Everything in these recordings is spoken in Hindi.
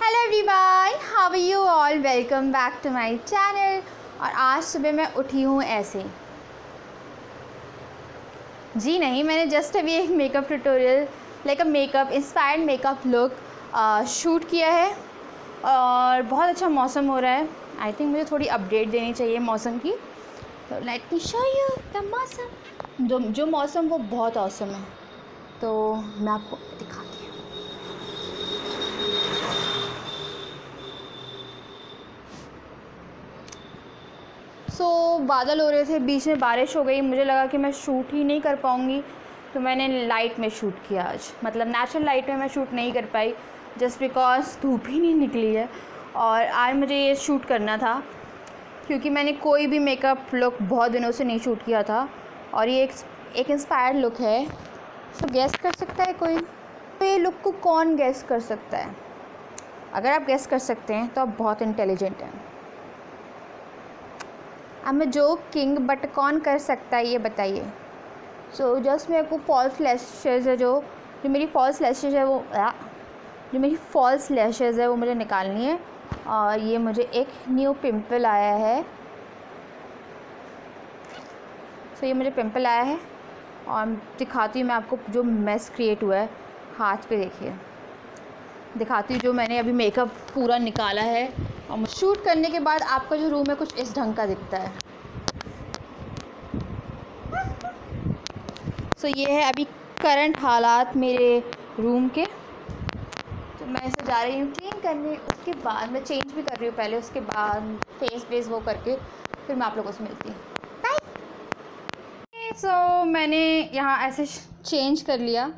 Hello everyone, how are you all. Welcome back to my channel. और आज सुबह मैं उठी हूँ ऐसे। जी नहीं, मैंने जस्ट अभी एक makeup tutorial like a makeup inspired makeup look shoot किया है और बहुत अच्छा मौसम हो रहा है। आई थिंक मुझे थोड़ी अपडेट देनी चाहिए मौसम की, तो let me show you the मौसम। जो मौसम वो बहुत औसम है, तो मैं आपको दिखाती हूँ। बादल हो रहे थे, बीच में बारिश हो गई। मुझे लगा कि मैं शूट ही नहीं कर पाऊँगी, तो मैंने लाइट में शूट किया आज। मतलब नेचुरल लाइट में मैं शूट नहीं कर पाई जस्ट बिकॉज धूप ही नहीं निकली है। और आज मुझे ये शूट करना था क्योंकि मैंने कोई भी मेकअप लुक बहुत दिनों से नहीं शूट किया था और ये एक इंस्पायर्ड लुक है। तो गेस कर सकता है कोई? तो ये लुक को कौन गेस कर सकता है? अगर आप गेस कर सकते हैं तो आप बहुत इंटेलिजेंट हैं। अब मैं जोक किंग, बट कौन कर सकता है ये बताइए। सो जस्ट मेरे को फॉल्स लैशेज़ है, जो मेरी फॉल्स लैशेज़ है वो मुझे निकालनी है। और ये मुझे एक न्यू पिंपल आया है। ये मुझे पिंपल आया है और दिखाती हूँ मैं आपको जो मेस क्रिएट हुआ है हाथ पे। देखिए, दिखाती हूँ जो मैंने अभी मेकअप पूरा निकाला है। और शूट करने के बाद आपका जो रूम है कुछ इस ढंग का दिखता है। ये है अभी करंट हालात मेरे रूम के। तो मैं इसे जा रही हूँ क्लीन करने, उसके बाद मैं चेंज भी कर रही हूँ पहले, उसके बाद फेस वो करके फिर मैं आप लोगों से मिलती हूँ। बाय। मैंने यहाँ ऐसे चेंज कर लिया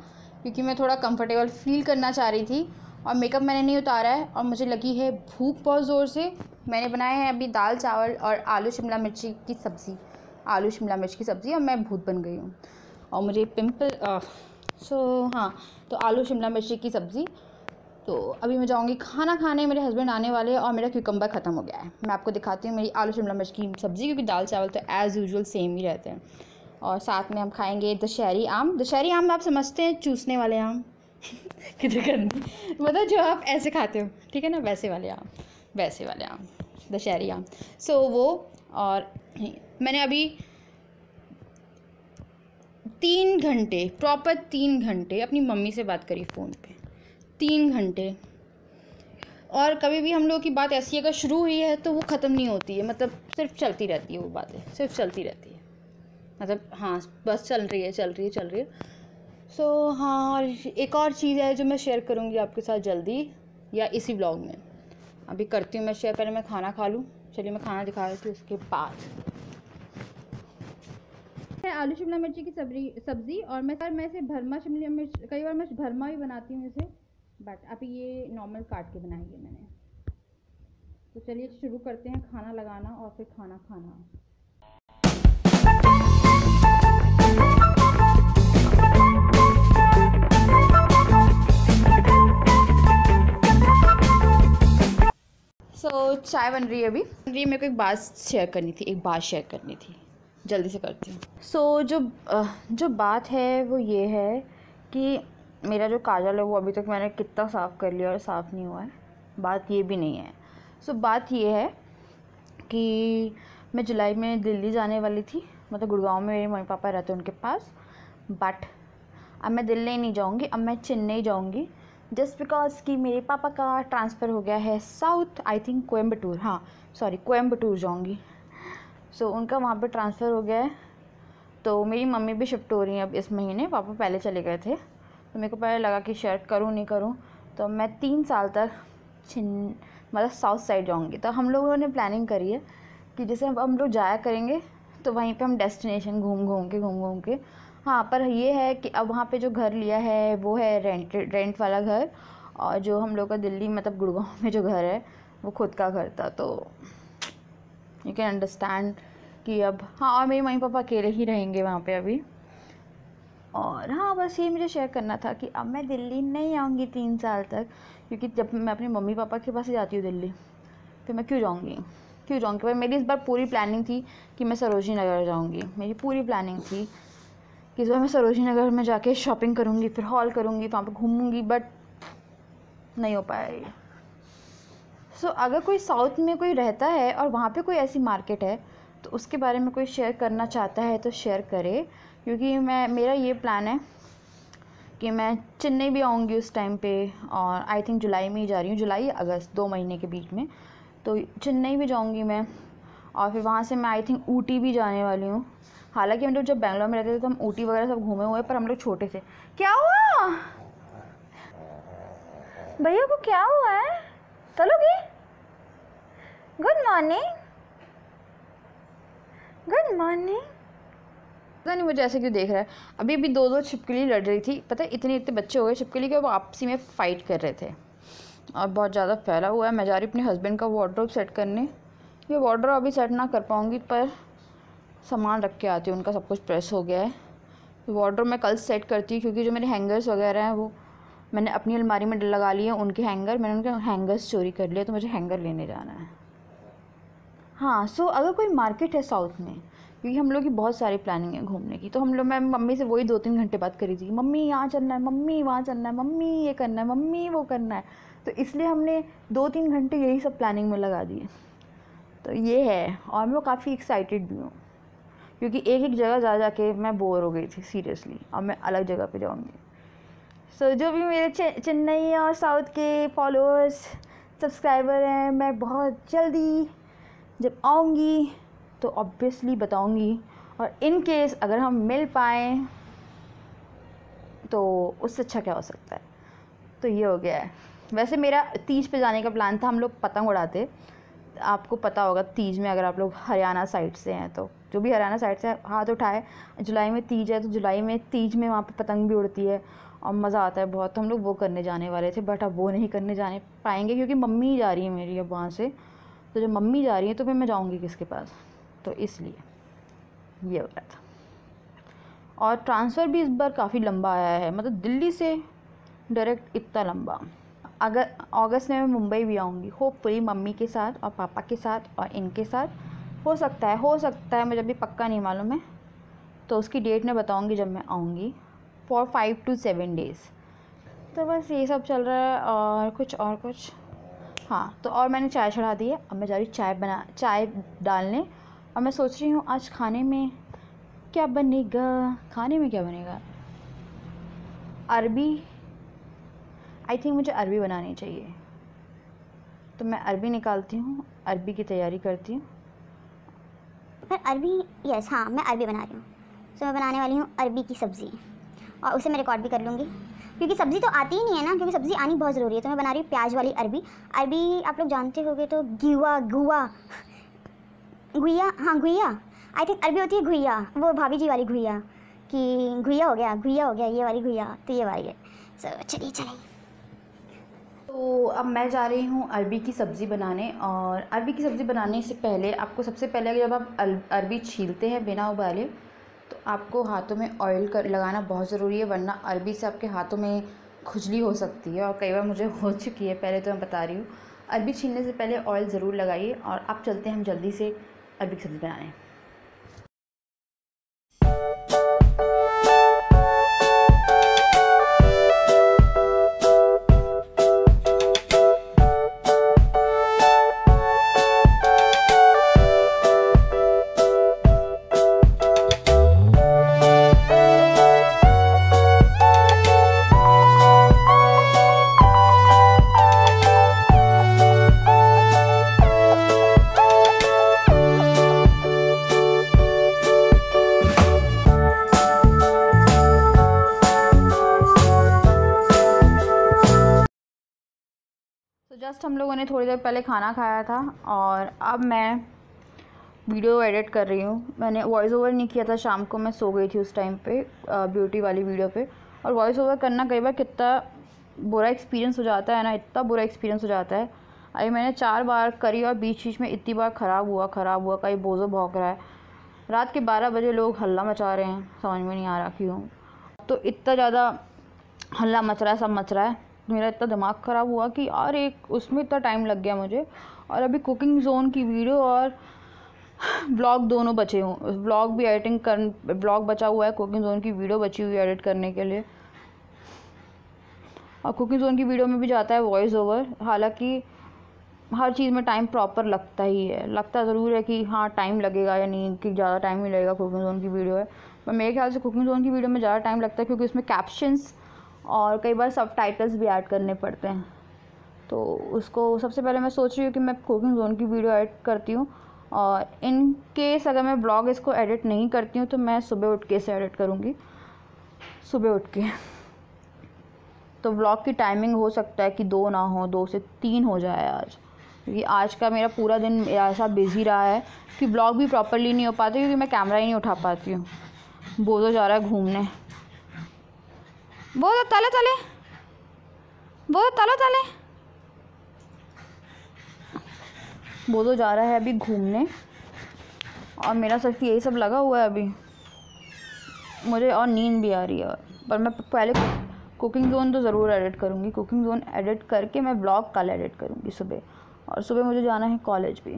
क्योंकि मैं थोड़ा कंफर्टेबल फील करना चाह रही थी। और मेकअप मैंने नहीं उतारा है और मुझे लगी है भूख बहुत ज़ोर से। मैंने बनाए हैं अभी दाल चावल और आलू शिमला मिर्च की सब्ज़ी और मैं भूत बन गई हूँ। और मुझे पिंपल तो आलू शिमला मिर्ची की सब्ज़ी। तो अभी मैं जाऊँगी खाना खाने, मेरे हस्बैंड आने वाले हैं और मेरा क्यूकम्बर ख़त्म हो गया है। मैं आपको दिखाती हूँ मेरी आलू शिमला मिर्च की सब्ज़ी, क्योंकि दाल चावल तो एज़ यूजुअल सेम ही रहते हैं। और साथ में हम खाएंगे दशहरी आम। आप समझते हैं चूसने वाले आम किधर करनी, मतलब जो आप ऐसे खाते हो, ठीक है ना, वैसे वाले आम दशहरी आम। वो और मैंने अभी 3 घंटे अपनी मम्मी से बात करी फ़ोन पे। 3 घंटे। और कभी भी हम लोग की बात ऐसी अगर शुरू हुई है तो वो ख़त्म नहीं होती है, मतलब सिर्फ चलती रहती है, वो बातें सिर्फ चलती रहती है। मतलब हाँ, बस चल रही है। हाँ, और एक और चीज़ है जो मैं शेयर करूँगी आपके साथ जल्दी या इसी ब्लॉग में। अभी करती हूँ मैं शेयर। पहले मैं खाना खा लूँ। चलिए मैं खाना दिखा रही थी, उसके बाद आलू शिमला मिर्ची की सब्ज़ी। और मैं इसे भरमा शिमला मिर्च, कई बार मैं भरमा भी बनाती हूँ इसे, बट अभी ये नॉर्मल काट के बनाई है मैंने। तो चलिए शुरू करते हैं खाना लगाना और फिर खाना खाना। चाय बन रही है अभी। मेरे को एक बात शेयर करनी थी, जल्दी से करती हूँ। जो बात है वो ये है कि मेरा जो काजल है वो अभी तक मैंने कितना साफ़ कर लिया और साफ़ नहीं हुआ है। बात ये भी नहीं है। बात ये है कि मैं जुलाई में दिल्ली जाने वाली थी, मतलब गुड़गांव में मेरे मम्मी पापा रहते हैं उनके पास। बट अब मैं दिल्ली नहीं जाऊँगी, अब मैं चेन्नई जाऊँगी, जस्ट बिकॉज कि मेरे पापा का ट्रांसफ़र हो गया है साउथ, आई थिंक कोयम्बटूर जाऊँगी। उनका वहाँ पे ट्रांसफ़र हो गया है, तो मेरी मम्मी भी शिफ्ट हो रही हैं अब इस महीने। पापा पहले चले गए थे, तो मेरे को पहले लगा कि शायद करूँ नहीं करूँ, तो मैं 3 साल तक मतलब साउथ साइड जाऊँगी। तो हम लोगों ने प्लानिंग करी है कि जैसे हम लोग जाया करेंगे तो वहीं पे हम डेस्टिनेशन घूम घूम के। हाँ, पर ये है कि अब वहाँ पे जो घर लिया है वो है रेंट वाला घर, और जो हम लोग का दिल्ली मतलब गुड़गांव में जो घर है वो खुद का घर था। तो यू कैन अंडरस्टैंड कि अब हाँ, और मेरे मम्मी पापा अकेले ही रहेंगे वहाँ पे अभी। और हाँ, बस ये मुझे शेयर करना था कि अब मैं दिल्ली नहीं आऊँगी 3 साल तक, क्योंकि जब मैं अपने मम्मी पापा के पास ही जाती हूँ दिल्ली, फिर मैं क्यों जाऊँगी। पर मेरी इस बार पूरी प्लानिंग थी कि मैं सरोजनी नगर जाऊँगी। मेरी पूरी प्लानिंग थी कि इस बार मैं सरोजनी नगर में जाके शॉपिंग करूँगी, फिर हॉल करूँगी, वहाँ पर घूमूँगी, बट नहीं हो पाया ये। सो अगर कोई साउथ में कोई रहता है और वहाँ पे कोई ऐसी मार्केट है तो उसके बारे में कोई शेयर करना चाहता है तो शेयर करे, क्योंकि मेरा ये प्लान है कि मैं चेन्नई भी आऊँगी उस टाइम पे, और आई थिंक जुलाई में ही जा रही हूँ, जुलाई या अगस्त, 2 महीने के बीच में। तो चेन्नई भी जाऊँगी मैं, और फिर वहाँ से मैं आई थिंक ऊटी भी जाने वाली हूँ। हालांकि हम लोग जब बेंगलोर में रहते थे तो हम ऊटी वगैरह सब घूमे हुए, पर हम लोग छोटे थे। क्या हुआ भैया को, क्या हुआ है? चलोगी? Good morning, good morning. पता नहीं मुझे ऐसे क्यों देख रहा है। अभी 2 छिपकली लड़ रही थी, पता है इतने बच्चे हो गए छिपकली के, वो आपसी में फ़ाइट कर रहे थे और बहुत ज़्यादा फैला हुआ है। मैं जा रही अपने हस्बैंड का वार्डरोब सेट करने। ये वार्डरोब अभी सेट ना कर पाऊँगी, पर सामान रख के आती हूँ, उनका सब कुछ प्रेस हो गया है। वार्डरोब मैं कल सेट करती हूँ, क्योंकि जो मेरे हैंगर्स वगैरह हैं वो मैंने अपनी अलमारी में लगा लिए हैं। उनके हैंगर, मैंने उनके हैंगर्स चोरी कर लिए, तो मुझे हैंगर लेने जाना है। हाँ, सो अगर कोई मार्केट है साउथ में, क्योंकि हम लोग की बहुत सारी प्लानिंग है घूमने की, तो हम लोग, मैं मम्मी से वही 2-3 घंटे बात करी थी, मम्मी यहाँ चलना है, मम्मी वहाँ चलना है, मम्मी ये करना है, मम्मी वो करना है। तो इसलिए हमने 2-3 घंटे यही सब प्लानिंग में लगा दिए। तो ये है, और मैं काफ़ी एक्साइटेड भी हूँ, क्योंकि एक जगह जा के मैं बोर हो गई थी सीरियसली। अब मैं अलग जगह पे जाऊँगी। सो जो भी मेरे चेन्नई और साउथ के फॉलोअर्स, सब्सक्राइबर हैं, मैं बहुत जल्दी जब आऊँगी तो ऑब्वियसली बताऊँगी। और इन केस अगर हम मिल पाएँ तो उससे अच्छा क्या हो सकता है। तो ये हो गया है। वैसे मेरा तीज पे जाने का प्लान था, हम लोग पतंग उड़ाते। आपको पता होगा तीज में, अगर आप लोग हरियाणा साइड से हैं तो, जो भी हरियाणा साइड से हाथ उठाए, जुलाई में तीज है तो जुलाई में तीज में वहाँ पे पतंग भी उड़ती है और मज़ा आता है बहुत। तो हम लोग वो करने जाने वाले थे, बट अब वो नहीं करने जाने पाएंगे क्योंकि मम्मी जा रही है मेरी अब वहाँ से। तो जब मम्मी जा रही है तो फिर मैं जाऊँगी किसके पास, तो इसलिए ये हो रहा था। और ट्रांसफ़र भी इस बार काफ़ी लंबा आया है, मतलब दिल्ली से डायरेक्ट इतना लंबा। अगर अगस्त में मैं मुंबई भी आऊँगी, होपफुली मम्मी के साथ और पापा के साथ और इनके साथ। हो सकता है, मुझे अभी पक्का नहीं मालूम है, तो उसकी डेट मैं बताऊँगी जब मैं आऊँगी, फॉर 5 to 7 डेज़। तो बस ये सब चल रहा है, और कुछ हाँ, तो और मैंने चाय चढ़ा दी है। अब मैं जा रही चाय डालने, और मैं सोच रही हूँ आज खाने में क्या बनेगा। अरबी, आई थिंक मुझे अरबी बनानी चाहिए, तो मैं अरबी निकालती हूँ, अरबी की तैयारी करती हूँ। पर अरबी, यस हाँ, मैं अरबी बना रही हूँ। तो मैं बनाने वाली हूँ अरबी की सब्ज़ी, और उसे मैं रिकॉर्ड भी कर लूँगी, क्योंकि सब्ज़ी तो आती ही नहीं है ना, क्योंकि सब्ज़ी आनी बहुत ज़रूरी है। तो मैं बना रही हूँ प्याज वाली अरबी। अरबी आप लोग जानते होंगे तो घुइया, आई थिंक अरबी होती है घुइया, वो भाभी जी वाली घुइया, कि घुइया हो गया ये वाली घुइया, तो ये वाली है। चलिए। तो अब मैं जा रही हूँ अरबी की सब्ज़ी बनाने, और अरबी की सब्ज़ी बनाने से पहले आपको सबसे पहले जब आप अरबी छीलते हैं बिना उबाले, तो आपको हाथों में ऑयल लगाना बहुत ज़रूरी है, वरना अरबी से आपके हाथों में खुजली हो सकती है, और कई बार मुझे हो चुकी है। पहले तो मैं बता रही हूँ, अरबी छीलने से पहले ऑयल ज़रूर लगाइए। और अब चलते हैं हम जल्दी से अरबी की सब्ज़ी बनाने। तो जस्ट हम लोगों ने थोड़ी देर पहले खाना खाया था, और अब मैं वीडियो एडिट कर रही हूँ। मैंने वॉइस ओवर नहीं किया था, शाम को मैं सो गई थी उस टाइम पे ब्यूटी वाली वीडियो पे। और वॉइस ओवर करना कई बार कितना बुरा एक्सपीरियंस हो जाता है ना, इतना बुरा एक्सपीरियंस हो जाता है। अभी मैंने 4 बार करी, और बीच में इतनी बार ख़राब हुआ। कहीं बोझो भौंक रहा है, रात के 12 बजे लोग हल्ला मचा रहे हैं, समझ में नहीं आ रहा क्यों। तो इतना ज़्यादा हल्ला मच रहा है, सब मच रहा है, मेरा इतना दिमाग ख़राब हुआ कि यार एक उसमें इतना टाइम लग गया मुझे। और अभी कुकिंग जोन की वीडियो और व्लॉग दोनों बचे हूँ, व्लॉग भी एडिटिंग कर, व्लॉग बचा हुआ है, कुकिंग जोन की वीडियो बची हुई है एडिट करने के लिए। और कुकिंग जोन की वीडियो में भी जाता है वॉइस ओवर। हालांकि हर चीज़ में टाइम प्रॉपर लगता ही है, लगता ज़रूर है कि हाँ टाइम लगेगा या नहीं, कि ज़्यादा टाइम ही लगेगा, कुकिंग जोन की वीडियो है। पर मेरे ख्याल से कुकिंग जोन की वीडियो में ज़्यादा टाइम लगता है, क्योंकि उसमें कैप्शंस और कई बार सबटाइटल्स भी ऐड करने पड़ते हैं। तो उसको सबसे पहले मैं सोच रही हूँ कि मैं कुकिंग जोन की वीडियो एडिट करती हूँ, और इन केस अगर मैं ब्लॉग इसको एडिट नहीं करती हूँ तो मैं सुबह उठ के इसे एडिट करूँगी, सुबह उठ के। तो व्लॉग की टाइमिंग हो सकता है कि 2 ना हो, 2 से 3 हो जाए आज, क्योंकि आज का मेरा पूरा दिन ऐसा बिज़ी रहा है कि व्लॉग भी प्रॉपरली नहीं हो पाते, क्योंकि मैं कैमरा ही नहीं उठा पाती हूँ। बोलो जा रहा है घूमने, वो तो तले तले, वो तो तले तले, वो तो जा रहा है अभी घूमने, और मेरा सिर्फ यही सब लगा हुआ है अभी मुझे, और नींद भी आ रही है। पर मैं पहले कुकिंग जोन तो ज़रूर एडिट करूँगी, कुकिंग जोन एडिट करके मैं ब्लॉग कल एडिट करूँगी सुबह, और सुबह मुझे जाना है कॉलेज भी,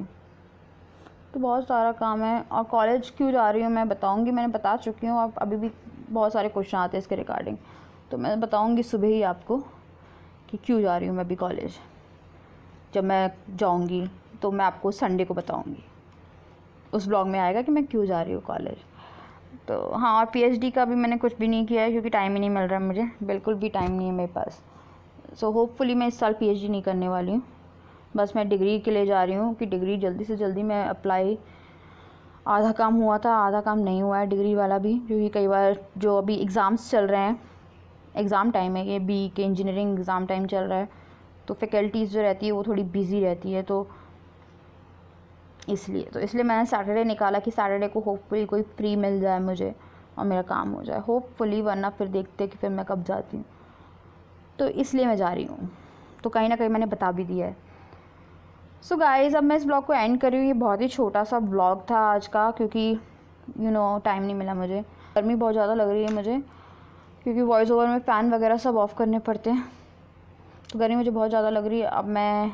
तो बहुत सारा काम है। और कॉलेज क्यों जा रही हूँ मैं बताऊँगी, मैंने बता चुकी हूँ, और अभी भी बहुत सारे क्वेश्चन आते हैं इसके रिगार्डिंग, तो मैं बताऊँगी सुबह ही आपको कि क्यों जा रही हूँ मैं अभी कॉलेज। जब मैं जाऊँगी तो मैं आपको संडे को बताऊँगी, उस ब्लॉग में आएगा कि मैं क्यों जा रही हूँ कॉलेज। तो हाँ, और पीएचडी का भी मैंने कुछ भी नहीं किया है, क्योंकि टाइम ही नहीं मिल रहा है मुझे, बिल्कुल भी टाइम नहीं है मेरे पास। सो होपफुली मैं इस साल पीएचडी नहीं करने वाली हूँ, बस मैं डिग्री के लिए जा रही हूँ कि डिग्री जल्दी से जल्दी मैं अप्लाई। आधा काम हुआ था, आधा काम नहीं हुआ है डिग्री वाला भी, क्योंकि कई बार जो अभी एग्ज़ाम्स चल रहे हैं, एग्ज़ाम टाइम है ये, बी के इंजीनियरिंग एग्ज़ाम टाइम चल रहा है, तो फैकल्टीज़ जो रहती है वो थोड़ी बिज़ी रहती है, तो इसलिए मैंने सैटरडे निकाला कि सैटरडे को होपफुली कोई फ्री मिल जाए मुझे और मेरा काम हो जाए, होपफुली, वरना फिर देखते कि फिर मैं कब जाती हूँ। तो इसलिए मैं जा रही हूँ, तो कहीं ना कहीं मैंने बता भी दिया है। सो गाइज़, अब मैं इस ब्लॉग को एंड कर रही हूँ। ये बहुत ही छोटा सा ब्लॉग था आज का, क्योंकि टाइम नहीं मिला मुझे, गर्मी बहुत ज़्यादा लग रही है मुझे, क्योंकि वॉइस ओवर में फ़ैन वगैरह सब ऑफ़ करने पड़ते हैं, तो गर्मी मुझे बहुत ज़्यादा लग रही है। अब मैं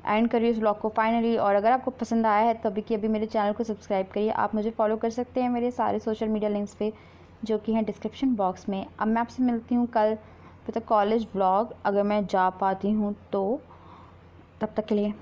एंड करिए इस ब्लॉग को फाइनली, और अगर आपको पसंद आया है तो अभी कि अभी मेरे चैनल को सब्सक्राइब करिए। आप मुझे फॉलो कर सकते हैं मेरे सारे सोशल मीडिया लिंक्स पे, जो कि हैं डिस्क्रिप्शन बॉक्स में। अब मैं आपसे मिलती हूँ कल विद अ कॉलेज व्लॉग, अगर मैं जा पाती हूँ तो। तब तक के लिए